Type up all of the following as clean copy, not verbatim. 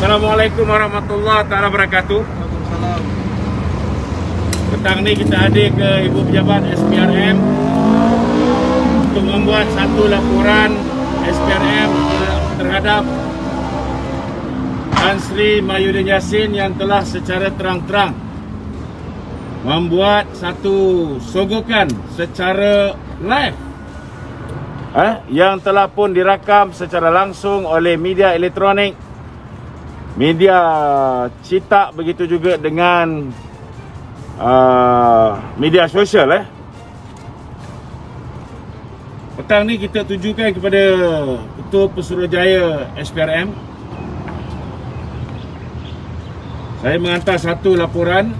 Assalamualaikum warahmatullahi wabarakatuh. Waalaikumsalam. Petang ni kita hadir ke Ibu Pejabat SPRM untuk membuat satu laporan SPRM terhadap Tan Sri Mahyudin Yassin yang telah secara terang-terang membuat satu sogokan secara live yang telah pun dirakam secara langsung oleh media elektronik, media cetak, begitu juga dengan media sosial. Petang ni kita tujukan kepada Ketua Pesuruhjaya SPRM. Saya mengantar satu laporan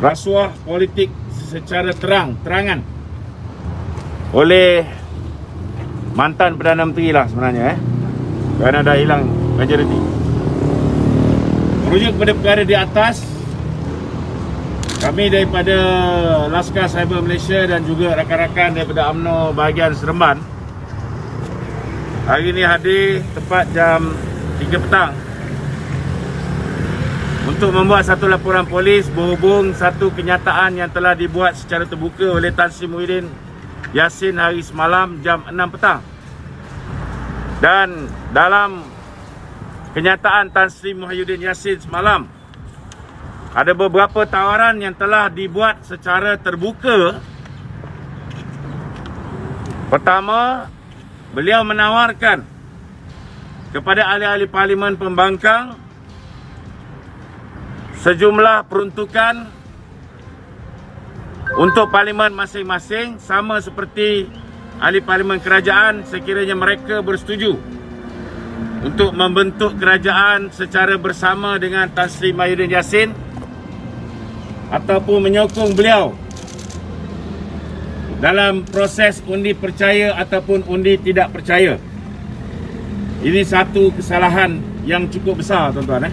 rasuah politik secara terang-terangan oleh mantan Perdana Menteri lah sebenarnya, kerana dah hilang majoriti. Merujuk kepada perkara di atas, kami daripada Laskar Cyber Malaysia dan juga rakan-rakan daripada UMNO bahagian Seremban hari ini hadir tepat jam 3 petang untuk membuat satu laporan polis berhubung satu kenyataan yang telah dibuat secara terbuka oleh Tan Sri Mahyudin Yassin hari semalam jam 6 petang. Dan dalam kenyataan Tan Sri Mahyudin Yassin semalam, ada beberapa tawaran yang telah dibuat secara terbuka. Pertama, beliau menawarkan kepada ahli-ahli Parlimen Pembangkang sejumlah peruntukan untuk Parlimen masing-masing, sama seperti ahli Parlimen Kerajaan sekiranya mereka bersetuju untuk membentuk kerajaan secara bersama dengan Tan Sri Mahyudin Yassin, ataupun menyokong beliau dalam proses undi percaya ataupun undi tidak percaya. Ini satu kesalahan yang cukup besar, tuan-tuan.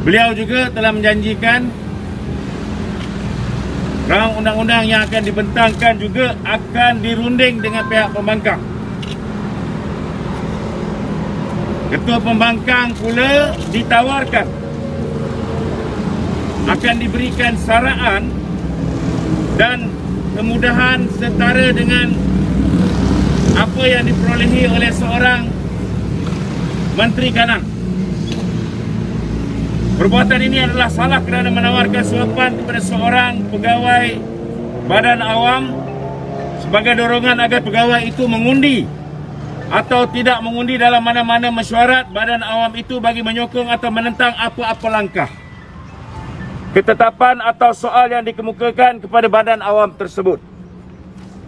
Beliau juga telah menjanjikan rang undang-undang yang akan dibentangkan juga akan dirunding dengan pihak pembangkang. Ketua pembangkang pula ditawarkan akan diberikan saraan dan kemudahan setara dengan apa yang diperolehi oleh seorang Menteri Kanan. Perbuatan ini adalah salah kerana menawarkan suapan kepada seorang pegawai badan awam sebagai dorongan agar pegawai itu mengundi atau tidak mengundi dalam mana-mana mesyuarat badan awam itu bagi menyokong atau menentang apa-apa langkah, ketetapan atau soal yang dikemukakan kepada badan awam tersebut.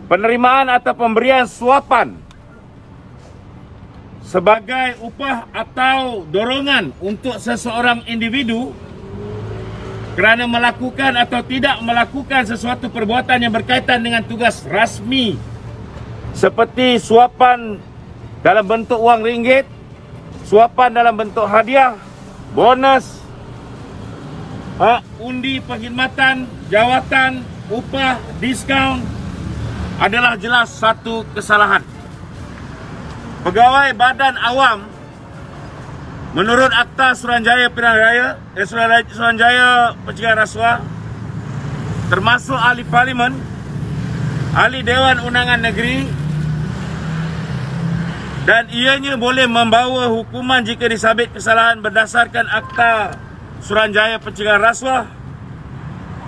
Penerimaan atau pemberian suapan sebagai upah atau dorongan untuk seseorang individu kerana melakukan atau tidak melakukan sesuatu perbuatan yang berkaitan dengan tugas rasmi, seperti suapan dalam bentuk wang ringgit, suapan dalam bentuk hadiah, bonus, undi perkhidmatan, jawatan, upah, diskaun, adalah jelas satu kesalahan. Pegawai badan awam menurut Akta Suruhanjaya Pilihan Raya, Suruhanjaya Pencegahan Rasuah, termasuk ahli Parlimen, ahli Dewan Undangan Negeri, dan ianya boleh membawa hukuman jika disabit kesalahan berdasarkan Akta Suruhanjaya Pencegahan Rasuah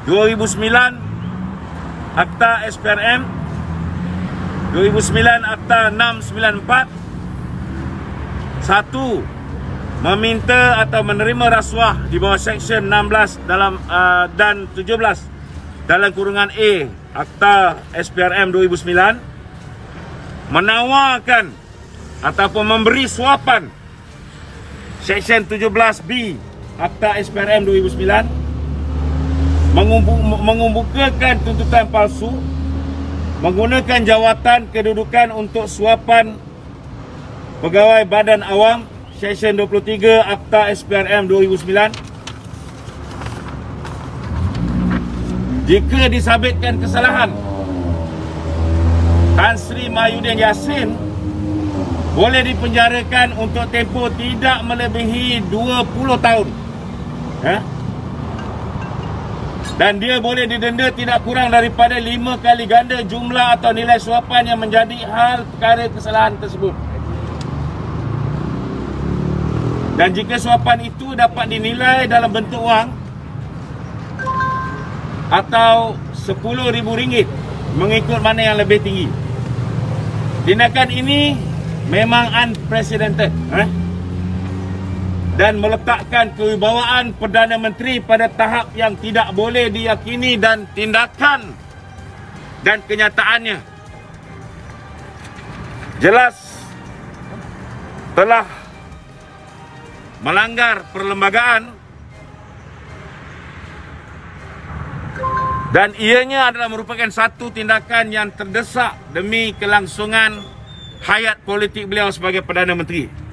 2009, Akta SPRM 2009, Akta 694. 1. Meminta atau menerima rasuah di bawah Seksyen 16 dan 17 dalam kurungan A Akta SPRM 2009. Menawarkan ataupun memberi suapan Seksyen 17B Akta SPRM 2009. Mengemukakan tuntutan palsu, menggunakan jawatan kedudukan untuk suapan pegawai badan awam, Seksyen 23 Akta SPRM 2009. Jika disabitkan kesalahan, Tan Sri Mahyudin Yassin boleh dipenjarakan untuk tempoh tidak melebihi 20 tahun. Dan dia boleh didenda tidak kurang daripada 5 kali ganda jumlah atau nilai suapan yang menjadi hal perkara kesalahan tersebut. Dan jika suapan itu dapat dinilai dalam bentuk wang atau RM10,000 mengikut mana yang lebih tinggi. Tindakan ini memang unprecedented dan meletakkan kewibawaan Perdana Menteri pada tahap yang tidak boleh diyakini, dan tindakan dan kenyataannya jelas telah melanggar perlembagaan, dan ianya adalah merupakan satu tindakan yang terdesak demi kelangsungan hayat politik beliau sebagai Perdana Menteri.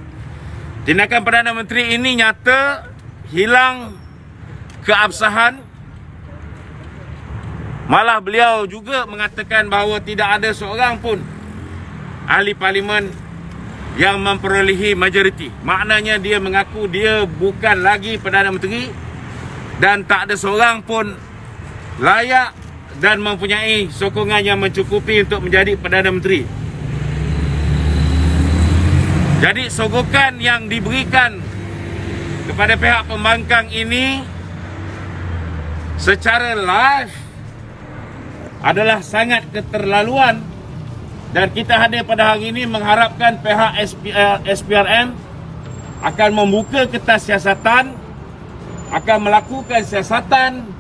Tindakan Perdana Menteri ini nyata hilang keabsahan. Malah beliau juga mengatakan bahawa tidak ada seorang pun ahli parlimen yang memperolehi majoriti. Maknanya dia mengaku dia bukan lagi Perdana Menteri dan tak ada seorang pun layak dan mempunyai sokongan yang mencukupi untuk menjadi Perdana Menteri. Jadi sogokan yang diberikan kepada pihak pembangkang ini secara live adalah sangat keterlaluan, dan kita hadir pada hari ini mengharapkan pihak SPRM akan membuka kertas siasatan, akan melakukan siasatan,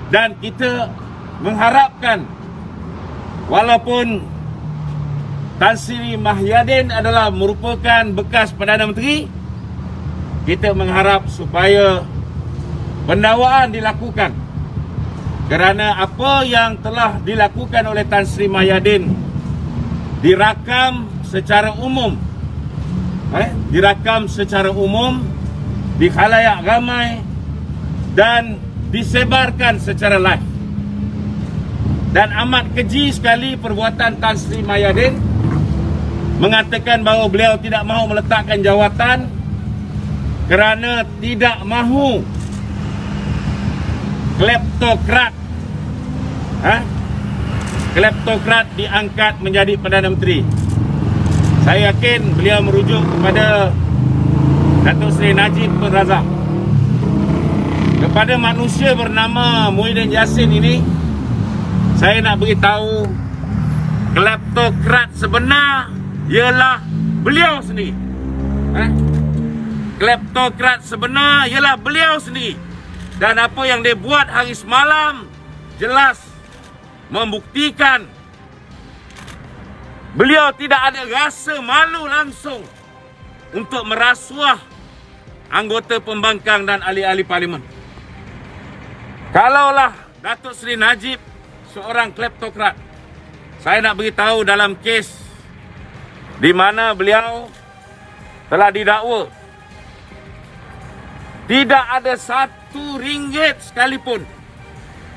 dan kita mengharapkan walaupun Tan Sri Mahyadin adalah merupakan bekas Perdana Menteri, kita mengharap supaya pendakwaan dilakukan, kerana apa yang telah dilakukan oleh Tan Sri Mahyadin dirakam secara umum, di khalayak ramai dan disebarkan secara live. Dan amat keji sekali perbuatan Tan Sri Mahyadin mengatakan bahawa beliau tidak mahu meletakkan jawatan kerana tidak mahu kleptokrat diangkat menjadi Perdana Menteri. Saya yakin beliau merujuk kepada Datuk Seri Najib Tun Razak. Kepada manusia bernama Muhyiddin Yassin ini, saya nak beritahu, kleptokrat sebenar ialah beliau sendiri. Kleptokrat sebenar ialah beliau sendiri. Dan apa yang dia buat hari semalam jelas membuktikan beliau tidak ada rasa malu langsung untuk merasuah anggota pembangkang dan ahli-ahli parlimen. Kalaulah Datuk Seri Najib seorang kleptokrat, saya nak beritahu dalam kes di mana beliau telah didakwa, tidak ada RM1 sekalipun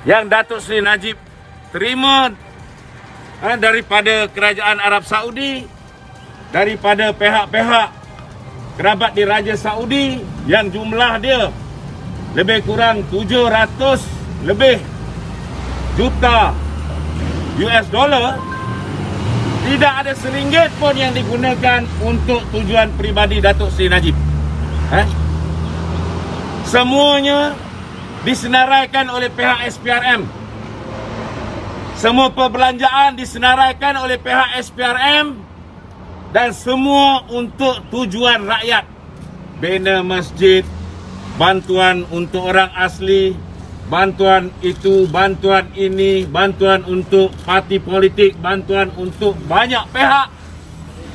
yang Datuk Seri Najib terima daripada kerajaan Arab Saudi, daripada pihak-pihak kerabat di Raja Saudi yang jumlah dia lebih kurang 700 lebih juta US dollar. Tidak ada RM1 pun yang digunakan untuk tujuan peribadi Datuk Seri Najib. Semuanya disenaraikan oleh pihak SPRM. Semua perbelanjaan disenaraikan oleh pihak SPRM, dan semua untuk tujuan rakyat. Bina masjid, bantuan untuk orang asli, bantuan itu, bantuan ini, bantuan untuk parti politik, bantuan untuk banyak pihak,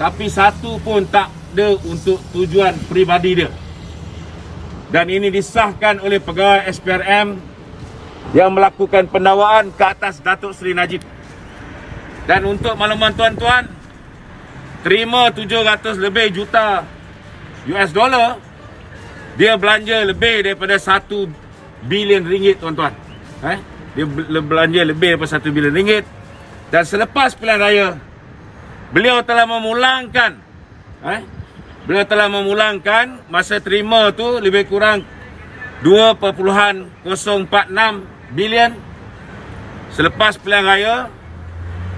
tapi satu pun tak ada untuk tujuan peribadi dia. Dan ini disahkan oleh pegawai SPRM yang melakukan pendakwaan ke atas Datuk Seri Najib. Dan untuk makluman tuan-tuan, terima 700 lebih juta US dollar, dia belanja lebih daripada 1 bilion ringgit, tuan-tuan. Dia belanja lebih daripada 1 bilion ringgit. Dan selepas pilihan raya, beliau telah memulangkan Beliau telah memulangkan masa terima tu lebih kurang 2.046 bilion. Selepas pilihan raya,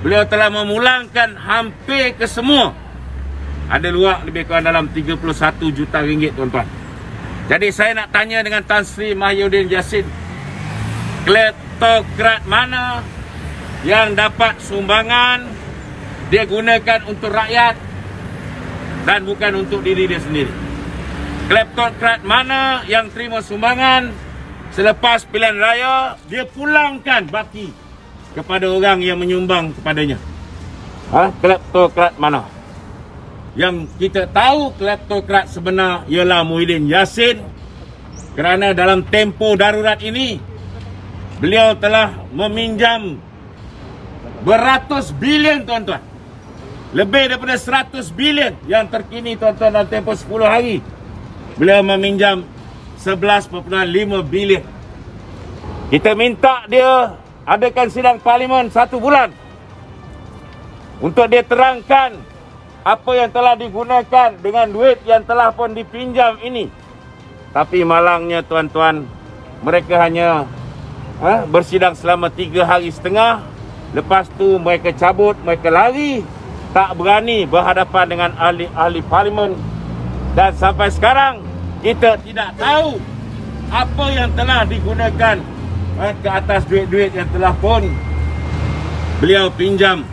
beliau telah memulangkan hampir ke semua. Ada luak lebih kurang dalam 31 juta ringgit, tuan-tuan. Jadi saya nak tanya dengan Tan Sri Mahyudin Yassin, kleptokrat mana yang dapat sumbangan dia gunakan untuk rakyat dan bukan untuk diri dia sendiri? Kleptokrat mana yang terima sumbangan selepas pilihan raya dia pulangkan baki kepada orang yang menyumbang kepadanya? Kleptokrat mana? Yang kita tahu kleptokrat sebenar ialah Muhyiddin Yassin, kerana dalam tempoh darurat ini beliau telah meminjam beratus bilion, tuan-tuan. Lebih daripada 100 bilion yang terkini, tuan-tuan, dalam tempoh 10 hari. Beliau meminjam 11.5 bilion. Kita minta dia adakan sidang parlimen 1 bulan untuk dia terangkan apa yang telah digunakan dengan duit yang telah pun dipinjam ini. Tapi malangnya, tuan-tuan, mereka hanya bersidang selama 3 hari setengah. Lepas tu mereka cabut, mereka lari, tak berani berhadapan dengan ahli-ahli parlimen. Dan sampai sekarang kita tidak tahu apa yang telah digunakan ke atas duit-duit yang telah pun beliau pinjam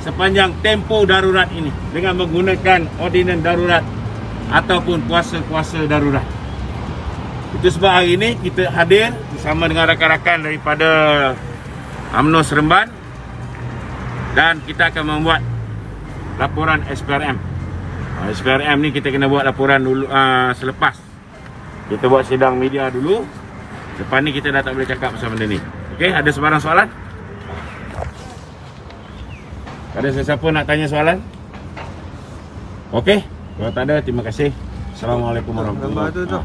sepanjang tempoh darurat ini dengan menggunakan ordinan darurat ataupun kuasa-kuasa darurat. Itu sebab hari ini kita hadir bersama dengan rakan-rakan daripada UMNO Seremban dan kita akan membuat laporan SPRM. SPRM ni kita kena buat laporan dulu selepas kita buat sidang media dulu. Lepas ni kita dah tak boleh cakap pasal benda ni. Okey, ada sebarang soalan? Ada sesiapa nak tanya soalan? Okey, kalau tak ada, terima kasih. Assalamualaikum warahmatullahi wabarakatuh.